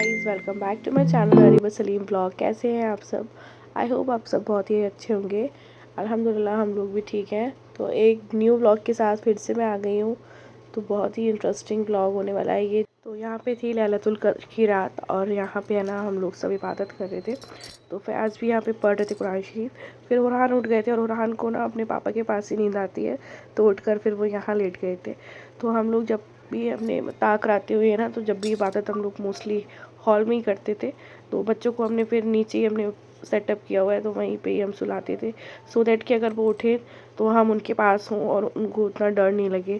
Guys, welcome back to my channel Areeba Saleem blog. कैसे हैं आप सब? आई होप आप सब बहुत ही अच्छे होंगे। अल्हम्दुलिल्लाह हम लोग भी ठीक हैं। तो एक न्यू ब्लॉग के साथ फिर से मैं आ गई हूँ। तो बहुत ही इंटरेस्टिंग ब्लॉग होने वाला है ये। तो यहाँ पे थी लैलतुल कद्र की रात और यहाँ पे है ना हम लोग सब इबादत कर रहे थे। तो फयाज़ भी यहाँ पे पढ़ रहे थे कुरान शरीफ। फिर उरहान उठ गए थे और उरहान को ना अपने पापा के पास ही नींद आती है, तो उठकर फिर वो यहाँ लेट गए थे। तो हम लोग जब भी अपने ताक राते हुए ना, तो जब भी इबादत हम लोग मोस्टली हॉल में ही करते थे। तो बच्चों को हमने फिर नीचे ही हमने सेटअप किया हुआ है, तो वहीं पे ही हम सुलाते थे, सो दैट कि अगर वो उठे तो हम उनके पास हों और उनको उतना डर नहीं लगे।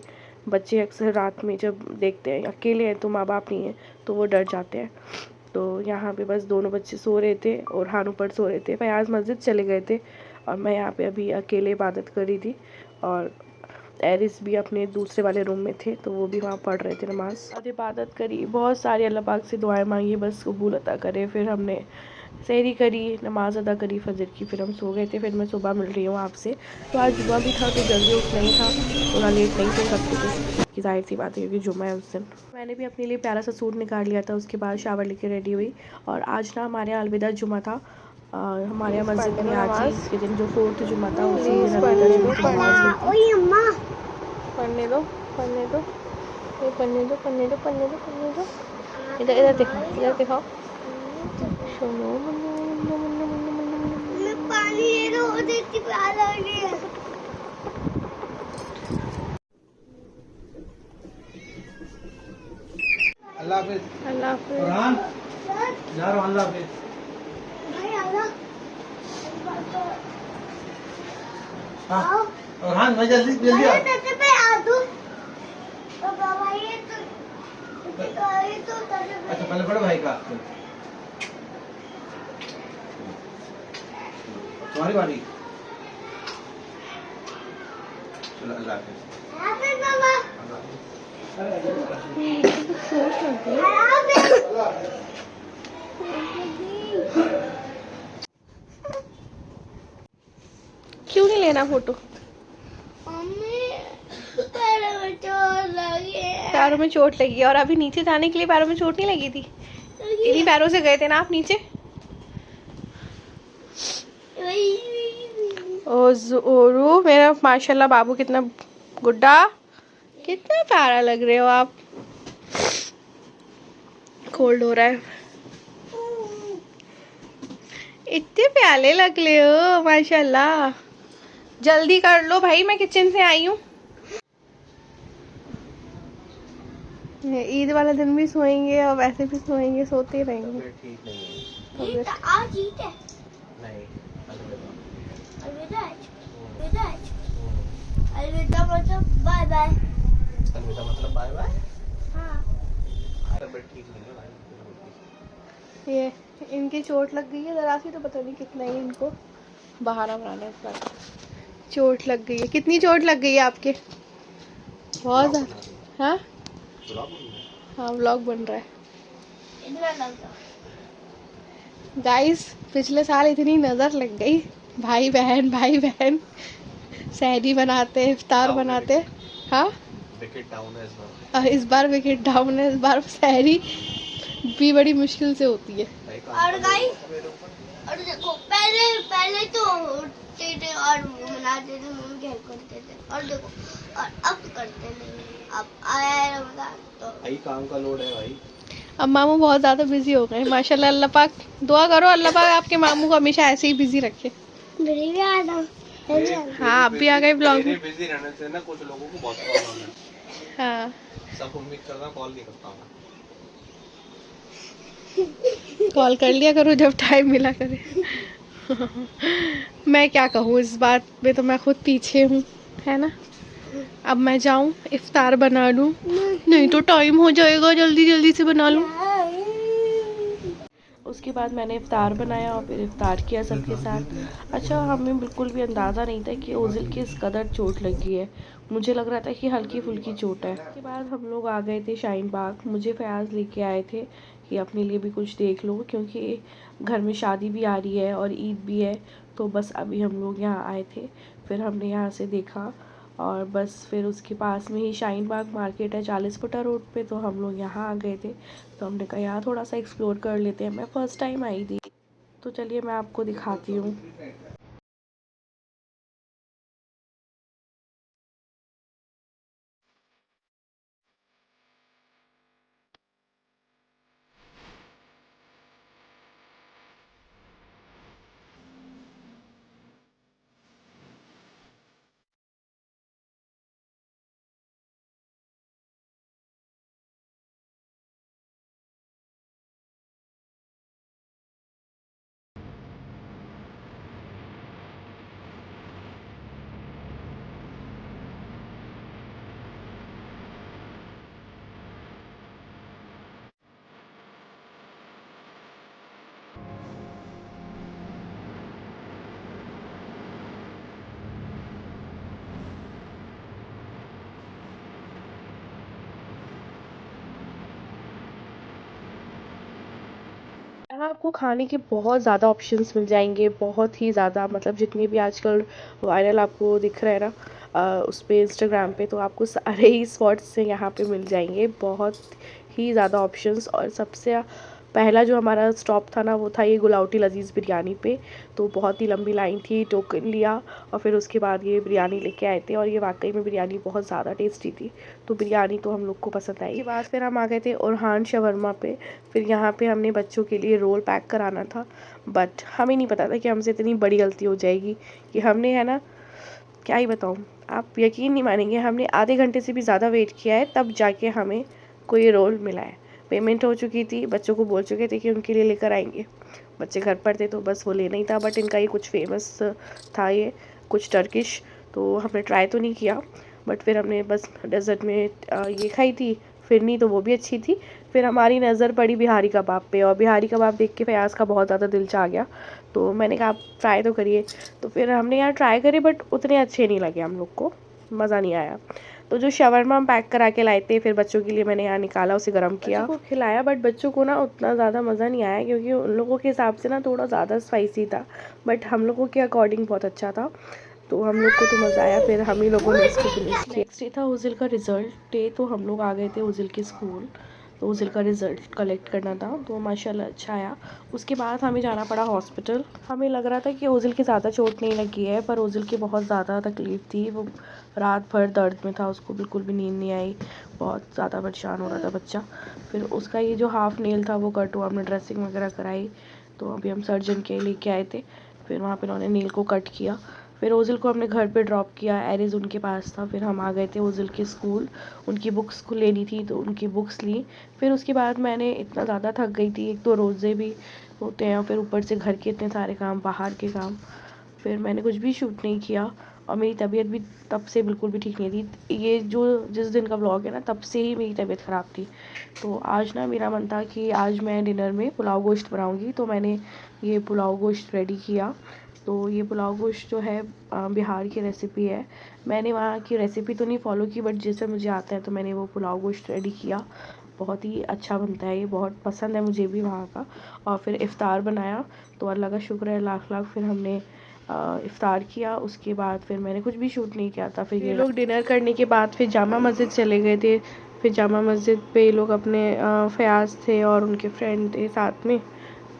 बच्चे अक्सर रात में जब देखते हैं अकेले हैं तो माँ बाप नहीं है, तो वो डर जाते हैं। तो यहाँ पे बस दोनों बच्चे सो रहे थे और हान ऊपर सो रहे थे। फयाज़ मस्जिद चले गए थे और मैं यहाँ पे अभी अकेले इबादत कर रही थी। और एरिस भी अपने दूसरे वाले रूम में थे, तो वो भी वहाँ पढ़ रहे थे नमाज और इबादत करी। बहुत सारी अल्लाह पाक से दुआएं मांगी, बस कबूल अता करे। फिर हमने सहरी करी, नमाज अदा करी फजर की, फिर हम सो गए थे। फिर मैं सुबह मिल रही हूँ आपसे। तो आज जुम्मा भी था तो जल्दी उठना ही था, थोड़ा लेट नहीं सो सकते थे कि जाहिर सी बात है क्योंकि जुम्मा है उस दिन। मैंने भी अपने लिए प्यारा सा सूट निकाल लिया था, उसके बाद शावर लेके रेडी हुई। और आज ना हमारे यहाँ अलविदा जुम्मा था। हमारे यहाँ मस्जिद में आज ईद के दिन जो 4th जुम्मा था उसी दिन अलविदा जुम्मे की नमाज हुई थी। पढ़ने दो, पढ़ने दो, ये पढ़ने दो, पढ़ने दो, पढ़ने दो, पढ़ने दो। इधर इधर दिखाओ, इधर दिखाओ। सुनो मन्नू मन्नू मन्नू मन्नू मन्नू मन्नू। मैं पानी ले लो, देती प्यार आ रही है। अल्लाह हाफिज़। अल्लाह हाफिज़। कुरान जा रहा हूं, अल्लाह हाफिज़। भाई अल्लाह। हाँ कुरान मैं जल्दी जल्दी आ। पे आ दूं। तो बाबा ये तो अच्छा पहले बड़े भाई का तुम्हारी बारी। चलो अल्लाह हाफिज़। हाफिज़ बाबा। क्यों नहीं लेना फोटो? पैरों में चोट लगी है और अभी नीचे जाने के लिए पैरों में चोट नहीं लगी थी? इन्हीं पैरों से गए थे ना आप नीचे? ओरू मेरा माशाल्लाह बाबू कितना गुड्डा, कितना प्यारा लग रहे हो आप। कोल्ड हो रहा है। इतने प्याले लग रहे हो माशाल्लाह। जल्दी कर लो भाई, मैं किचन से आई हूँ। ईद वाला दिन भी सोएंगे और वैसे भी सोएंगे, सोते रहेंगे। ठीक नहीं है। आज ईद है? नहीं अलविदा अलविदा मतलब बाय बाय। अलविदा मतलब बाय बाय। हाँ। तबीयत ठीक नहीं है भाई। ये इनकी चोट लग गई है जरा सी, तो पता नहीं कितना ही इनको बहाना बनाना है इस बार। चोट लग गई है। कितनी चोट लग गई है आपके? बहुत ज़्यादा। हाँ हाँ, व्लॉग बन रहा है गाइस। पिछले साल इतनी नज़र लग गई, भाई बहन सहरी बनाते, इफ्तार बनाते। हाँ विकेट डाउन है इस बार। और इस बार विकेट डाउन है। इस बार सहरी भी बड़ी मुश्किल से होती है। और गाइस, और देखो पहले तो उठते थे और मनाते थे, मम्मी हेल्प करते थे, और देखो और अब करते नहीं। अब आया है रमजान तो भाई काम का लोड है भाई। अब मामू बहुत ज़्यादा बिजी हो गए माशाल्लाह। अल्लाह पाक दुआ करो, अल्लाह पाक आपके मामू को हमेशा ऐसे ही बिजी रखे। मेरी भी आ रहा। हाँ आप भी आ गए ब्लॉग में। बिजी रहने से ना कुछ लोगों को बहुत प्रॉब्लम है। हाँ सब उम्मीद करता कॉल नहीं करता हूँ। कॉल कर लिया करो जब टाइम मिला करे। मैं क्या कहूँ इस बात में, तो मैं खुद पीछे हूँ, है ना। अब मैं जाऊँ इफ्तार बना लूँ, नहीं तो टाइम हो जाएगा, जल्दी जल्दी से बना लूँ। उसके बाद मैंने इफ्तार बनाया और फिर इफ्तार किया सबके साथ। अच्छा, हमें बिल्कुल भी अंदाज़ा नहीं था कि ओजिल की इस कदर चोट लगी है। मुझे लग रहा था कि हल्की फुल्की चोट है। उसके बाद हम लोग आ गए थे शाहीन बाग। मुझे फयाज़ लेके आए थे कि अपने लिए भी कुछ देख लो, क्योंकि घर में शादी भी आ रही है और ईद भी है। तो बस अभी हम लोग यहाँ आए थे, फिर हमने यहाँ से देखा और बस फिर उसके पास में ही शाहीन बाग मार्केट है 40 फुटा रोड पे, तो हम लोग यहाँ आ गए थे। तो हमने कहा यहाँ थोड़ा सा एक्सप्लोर कर लेते हैं। मैं फ़र्स्ट टाइम आई थी, तो चलिए मैं आपको दिखाती हूँ। यहाँ आपको खाने के बहुत ज़्यादा ऑप्शंस मिल जाएंगे, बहुत ही ज़्यादा, मतलब जितने भी आजकल वायरल आपको दिख रहे हैं ना उस पे इंस्टाग्राम पे, तो आपको सारे ही स्पॉट्स से यहाँ पे मिल जाएंगे, बहुत ही ज़्यादा ऑप्शंस। और सबसे पहला जो हमारा स्टॉप था ना, वो था ये गुलाउटी लजीज़ बिरयानी पे। तो बहुत ही लंबी लाइन थी, टोकन लिया और फिर उसके बाद ये बिरयानी लेके आए थे, और ये वाकई में बिरयानी बहुत ज़्यादा टेस्टी थी। तो बिरयानी तो हम लोग को पसंद आई। उसके बाद फिर हम आ गए थे ओरहान शवरमा पे। फिर यहाँ पे हमने बच्चों के लिए रोल पैक कराना था, बट हमें नहीं पता था कि हमसे इतनी बड़ी गलती हो जाएगी कि हमने, है ना, क्या ही बताऊँ, आप यकीन नहीं मानेंगे, हमने आधे घंटे से भी ज़्यादा वेट किया है, तब जाके हमें कोई रोल मिला है। पेमेंट हो चुकी थी, बच्चों को बोल चुके थे कि उनके लिए लेकर आएंगे। बच्चे घर पर थे तो बस वो लेना ही था, बट इनका ये कुछ फेमस था, ये कुछ टर्किश, तो हमने ट्राई तो नहीं किया। बट फिर हमने बस डेजर्ट में ये खाई थी, फिरनी, तो वो भी अच्छी थी। फिर हमारी नज़र पड़ी बिहारी कबाब पे, और बिहारी कबाब देख के फयाज का बहुत ज़्यादा दिल चाह गया। तो मैंने कहा आप ट्राई तो करिए। तो फिर हमने यार ट्राई करे, बट उतने अच्छे नहीं लगे हम लोग को, मज़ा नहीं आया। तो जो शवरमा हम पैक करा के लाए थे, फिर बच्चों के लिए मैंने यहाँ निकाला, उसे गर्म किया, बच्चों को खिलाया। बट बच्चों को ना उतना ज़्यादा मज़ा नहीं आया, क्योंकि उन लोगों के हिसाब से ना थोड़ा ज़्यादा स्पाइसी था, बट हम लोगों के अकॉर्डिंग बहुत अच्छा था। तो हम लोग को तो मज़ा आया। फिर हम ही लोगों ने इसको फिनिश किया। नेक्स्ट डे था उजिल का रिज़ल्ट डे, तो हम लोग आ गए थे उजिल के स्कूल। तो उजिल का रिज़ल्ट कलेक्ट करना था, तो माशाल्लाह अच्छा आया। उसके बाद हमें जाना पड़ा हॉस्पिटल। हमें लग रहा था कि उजिल की ज़्यादा चोट नहीं लगी है, पर उजिल की बहुत ज़्यादा तकलीफ़ थी। वो रात भर दर्द में था, उसको बिल्कुल भी नींद नहीं आई, बहुत ज़्यादा परेशान हो रहा था बच्चा। फिर उसका ये जो हाफ नेल था वो कट हुआ, हमने ड्रेसिंग वगैरह कराई। तो अभी हम सर्जन के लेके आए थे, फिर वहाँ पर उन्होंने नेल को कट किया। फिर ओजिल को हमने घर पे ड्रॉप किया, एरिज उनके पास था। फिर हम आ गए थे ओजिल के स्कूल, उनकी बुक्स को लेनी थी, तो उनकी बुक्स ली। फिर उसके बाद मैंने इतना ज़्यादा थक गई थी, एक तो रोज़े भी होते हैं और फिर ऊपर से घर के इतने सारे काम, बाहर के काम, फिर मैंने कुछ भी शूट नहीं किया। और मेरी तबीयत भी तब से बिल्कुल भी ठीक नहीं थी। ये जो जिस दिन का व्लॉग है ना, तब से ही मेरी तबीयत ख़राब थी। तो आज ना मेरा मन था कि आज मैं डिनर में पुलाव गोश्त बनाऊँगी, तो मैंने ये पुलाव गोश्त रेडी किया। तो ये पुलाव गोश्त जो है बिहार की रेसिपी है। मैंने वहाँ की रेसिपी तो नहीं फॉलो की, बट जैसे मुझे आता है तो मैंने वो पुलाव गोश्त रेडी किया। बहुत ही अच्छा बनता है ये, बहुत पसंद है मुझे भी वहाँ का। और फिर इफ़्तार बनाया, तो अल्लाह का शुक्र है लाख लाख। फिर हमने इफ़्तार किया, उसके बाद फिर मैंने कुछ भी शूट नहीं किया था। फिर ये लोग डिनर करने के बाद फिर जामा मस्जिद चले गए थे। फिर जामा मस्जिद पे ये लोग अपने फयाज थे और उनके फ्रेंड थे साथ में।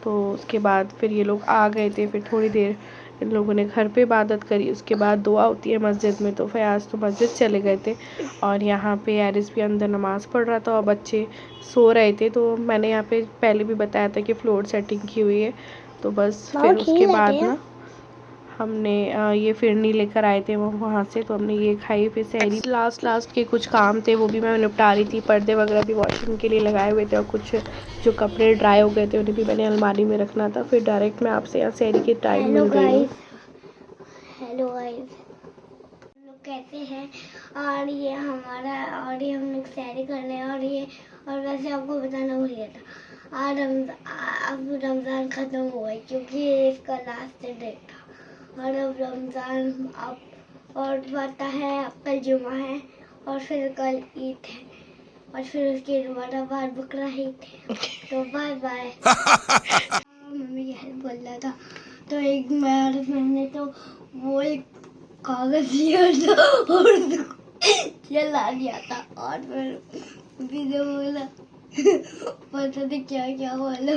तो उसके बाद फिर ये लोग आ गए थे। फिर थोड़ी देर इन लोगों ने घर पे इबादत करी, उसके बाद दुआ होती है मस्जिद में, तो फयाज तो मस्जिद चले गए थे और यहाँ पे एरिस भी अंदर नमाज़ पढ़ रहा था और बच्चे सो रहे थे। तो मैंने यहाँ पे पहले भी बताया था कि फ्लोर सेटिंग की हुई है। तो बस फिर उसके बाद ना हमने ये फिरनी लेकर आए थे वो वहाँ से, तो हमने ये खाई। फिर सहरी लास्ट के कुछ काम थे वो भी मैं निपटा रही थी, पर्दे वगैरह भी वॉशिंग के लिए लगाए हुए थे और कुछ जो कपड़े ड्राई हो गए थे उन्हें भी मैंने अलमारी में रखना था। फिर डायरेक्ट मैं आपसे यहाँ सहरी के टाइम मिल गई हूँ। हेलो गाइस, हम लोग कैसे हैं? और ये हमारा, और ये हम लोग सैरी कर रहे हैं। और वैसे आपको बताना भूल गया था, आज अब रमज़ान ख़त्म हुआ है, क्योंकि ये इसका लास्ट डे था। और अब रमज़ान अब, और पता है अब कल जुमा है और फिर कल ईद है और फिर उसके बाद बकरा ईद है। तो बाय बाय। मम्मी यह बोल रहा था, तो एक मेरे फ्रेंड ने तो वो एक कागज लिया था और जला दिया था और फिर दीदी बोला पता नहीं क्या क्या बोला।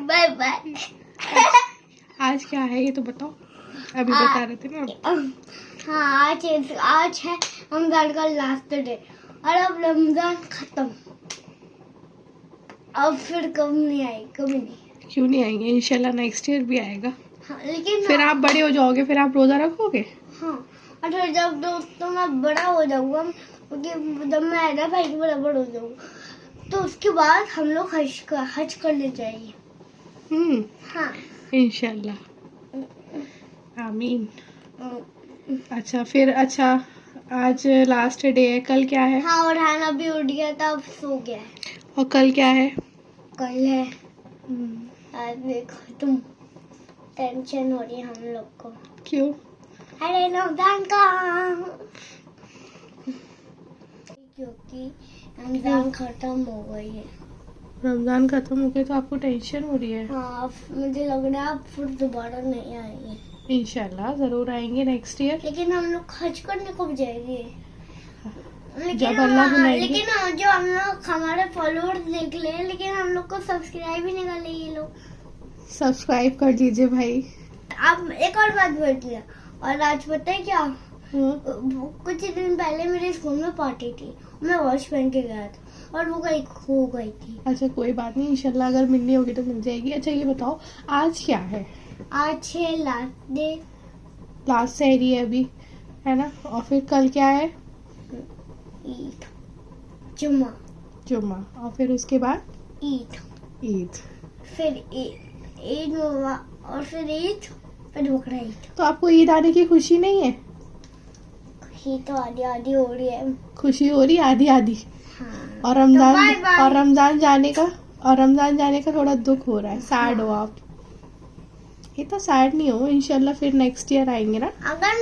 Bye bye. आज क्या है ये तो बताओ, अभी बता रहे थे ना। हाँ आज है रमजान का लास्ट डे और अब रमजान खत्म। अब फिर कभी नहीं आएगी, कभी नहीं। क्यों नहीं आएंगे, इंशाल्लाह नेक्स्ट ईयर भी आएगा। हाँ, लेकिन फिर आप बड़े हो जाओगे, फिर आप रोजा रखोगे। हाँ, और फिर जब दोस्तों मैं बड़ा हो जाऊंगा, क्योंकि जब मैं ऐसा भाई के बराबर हो जाऊंगा तो उसके बाद हम लोग हज करने जाएंगे। हाँ इंशाल्लाह, आमीन। अच्छा फिर, अच्छा आज लास्ट डे है, कल क्या है? हाँ, और हाना भी उठ गया था, अब सो गया है। और कल क्या है? कल है आज देखो तुम, टेंशन हो रही है हम लोग को। क्यों? अरे रमजान का, क्योंकि रमजान खत्म हो गई है। रमजान खत्म हो गया तो आपको टेंशन हो रही है? हाँ, मुझे लग रहा है अब फिर दोबारा नहीं आएंगे। इंशाल्लाह जरूर आएंगे नेक्स्ट ईयर। लेकिन हम लोग हज करने कब जाएंगे? जब अल्लाह बुलाएंगे। लेकिन जो हम लोग हमारे फॉलोअर्स देख ले, लेकिन हम लोग को सब्सक्राइब ही नहीं कर ले ये लोग। सब्सक्राइब कर दीजिए भाई। आप एक और बात बोल दिया, और आज पता है क्या, कुछ दिन पहले मेरे स्कूल में पार्टी थी, मैं वॉच पहन के गया था और वो खो गई थी। अच्छा कोई बात नहीं, इंशाल्लाह अगर मिलनी होगी तो मिल जाएगी। अच्छा ये बताओ आज क्या है? आज है लास्ट डे, लास्ट सहरी है अभी, है ना? और फिर कल क्या है? ईद, जुम्मा। जुम्मा। और फिर उसके बाद ईद, ईद। फिर ईद और फिर ईद, फिर बकरा ईद। तो आपको ईद आने की खुशी नहीं है? खुशी तो आधी आधी हो रही है। खुशी हो रही आधी आधी। हाँ। और रमजान, तो बाय बाय। और रमजान जाने का थोड़ा दुख हो रहा है, सैड हो आप? ये तो सैड नहीं हो, इंशाल्लाह फिर नेक्स्ट ईयर आएंगे ना। अगर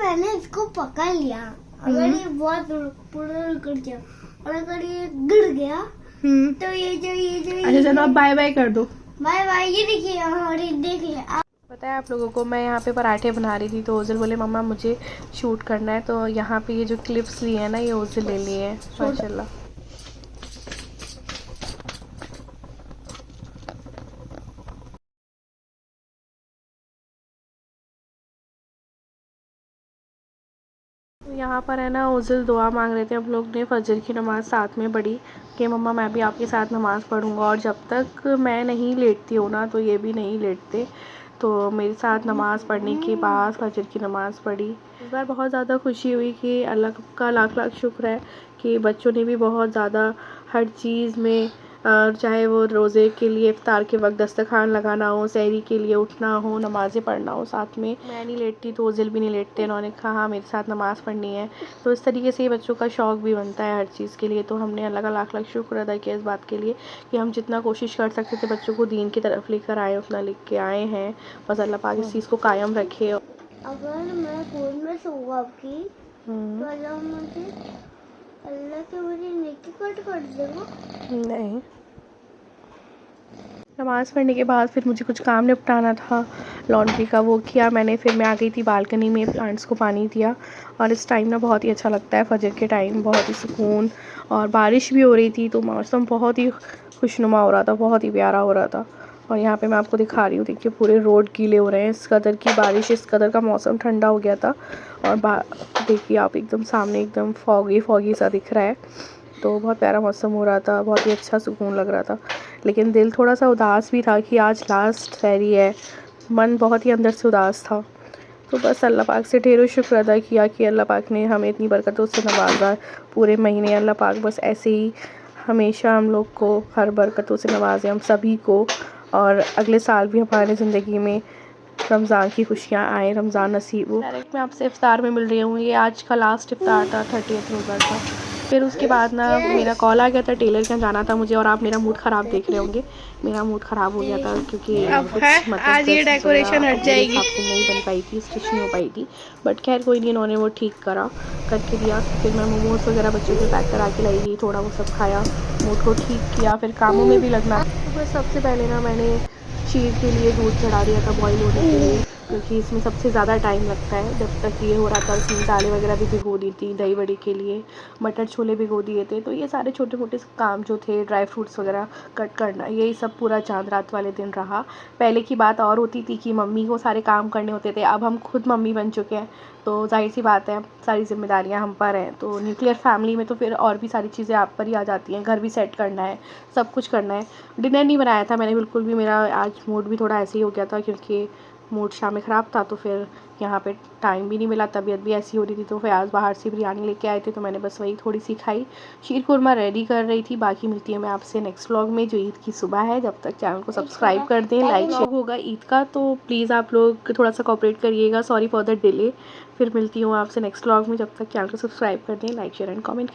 मैंने इसको पकड़ लिया, अगर ये बहुत पूरा कर दिया और अगर ये गिर गया तो ये जो अच्छा चलो अब बाय बाय कर दो। Bye bye. ये देखिए और ये देखिए पता है आप लोगों को, मैं यहाँ पे पराठे बना रही थी तो ओज़िल बोले मम्मा मुझे शूट करना है, तो यहाँ पे ये जो क्लिप्स लिए हैं ना ये ओज़िल ले लिए हैं माशाल्लाह। यहाँ पर है ना ओज़िल दुआ मांग रहे थे, हम लोग ने फजर की नमाज़ साथ में पढ़ी कि मम्मा मैं भी आपके साथ नमाज़ पढ़ूँगा, और जब तक मैं नहीं लेटती हूँ ना तो ये भी नहीं लेटते। तो मेरे साथ नमाज़ पढ़ने के बाद फजर की नमाज़ पढ़ी। इस बार बहुत ज़्यादा खुशी हुई कि अल्लाह का लाख लाख शुक्र है कि बच्चों ने भी बहुत ज़्यादा हर चीज़ में, चाहे वो रोज़े के लिए इफ्तार के वक्त दस्तरखान लगाना हो, सहरी के लिए उठना हो, नमाज़ें पढ़ना हो साथ में। मैं नहीं लेटती तो ओज़िल भी नहीं लेटते, उन्होंने कहा हाँ मेरे साथ नमाज़ पढ़नी है। तो इस तरीके से बच्चों का शौक़ भी बनता है हर चीज़ के लिए। तो हमने अल्लाह का लाख लाख शुक्र अदा किया इस बात के लिए कि हम जितना कोशिश कर सकते थे बच्चों को दीन की तरफ लेकर आए, उतना लेके के आए हैं। बस अल्लाह पाक इस चीज़ को कायम रखे। अगर मैं स्कूल में सोऊंगा आपकी तो अल्लाह के मुझे नेकी कट कर देगा? नहीं। नमाज़ पढ़ने के बाद फिर मुझे कुछ काम निपटाना था, लॉन्ड्री का, वो किया मैंने। फिर मैं आ गई थी बालकनी में, प्लांट्स को पानी दिया। और इस टाइम ना बहुत ही अच्छा लगता है, फजर के टाइम बहुत ही सुकून, और बारिश भी हो रही थी तो मौसम बहुत ही खुशनुमा हो रहा था, बहुत ही प्यारा हो रहा था। और यहाँ पे मैं आपको दिखा रही हूँ, देखिए पूरे रोड गीले हो रहे हैं, इस कदर की बारिश, इस कदर का मौसम ठंडा हो गया था। और देखिए आप एकदम सामने एकदम फॉगी सा दिख रहा है, तो बहुत प्यारा मौसम हो रहा था, बहुत ही अच्छा सुकून लग रहा था। लेकिन दिल थोड़ा सा उदास भी था कि आज लास्ट सहरी है, मन बहुत ही अंदर से उदास था। तो बस अल्लाह पाक से ढेरों शुक्र अदा किया कि अल्लाह पाक ने हमें इतनी बरकतों से नवाजा पूरे महीने। अल्लाह पाक बस ऐसे ही हमेशा हम लोग को हर बरकतों से नवाजे, हम सभी को, और अगले साल भी हमारी ज़िंदगी में रमज़ान की खुशियाँ आए, रमज़ान नसीब हो। डायरेक्ट मैं आपसे इफ्तार में मिल रही हूँ, ये आज का लास्ट इफ्तार था, 30th रोज़ा था। फिर उसके बाद ना मेरा कॉल आ गया था, टेलर के यहाँ जाना था मुझे। और आप मेरा मूड ख़राब देख रहे होंगे, मेरा मूड ख़राब हो गया था क्योंकि आज ये डेकोरेशन हट जाएगी, नहीं बन पाई थी, स्टिच नहीं हो पाई थी। बट खैर कोई नहीं, इन्होंने वो ठीक करके दिया। फिर मैं मोमोज़ वगैरह बच्चों को पैक करा के लाई, थोड़ा वो सब खाया, मूड को ठीक किया, फिर कामों में भी लगना। तो सबसे पहले ना मैंने शीर के लिए दूध चढ़ा दिया था बॉईल होने के लिए, क्योंकि इसमें सबसे ज़्यादा टाइम लगता है। जब तक ये हो रहा था उसमें दालें वगैरह भी भिगो दी थी, दही बड़े के लिए मटर छोले भिगो दिए थे। तो ये सारे छोटे मोटे काम जो थे, ड्राई फ्रूट्स वगैरह कट करना, यही सब पूरा चाँद रात वाले दिन रहा। पहले की बात और होती थी कि मम्मी को सारे काम करने होते थे, अब हम खुद मम्मी बन चुके हैं, तो जाहिर सी बात है सारी जिम्मेदारियां हम पर हैं। तो न्यूक्लियर फैमिली में तो फिर और भी सारी चीज़ें आप पर ही आ जाती हैं, घर भी सेट करना है, सब कुछ करना है। डिनर नहीं बनाया था मैंने बिल्कुल भी, मेरा आज मूड भी थोड़ा ऐसे ही हो गया था, क्योंकि मूड शाम में ख़राब था, तो फिर यहाँ पे टाइम भी नहीं मिला, तबीयत भी ऐसी हो रही थी। तो फिर आज बाहर से बिरयानी लेके आए थे, तो मैंने बस वही थोड़ी सी खाई। शीर खुरमा रेडी कर रही थी। बाकी मिलती है मैं आपसे नेक्स्ट व्लॉग में, जो ईद की सुबह है। जब तक चैनल को सब्सक्राइब कर दें, लाइक शेयर होगा ईद का, तो प्लीज़ आप लोग थोड़ा सा कोऑपरेट करिएगा। Sorry for the delay. फिर मिलती हूँ आपसे नेक्स्ट व्लॉग में। जब तक चैनल को सब्सक्राइब कर दें, लाइक शेयर एंड कमेंट करें।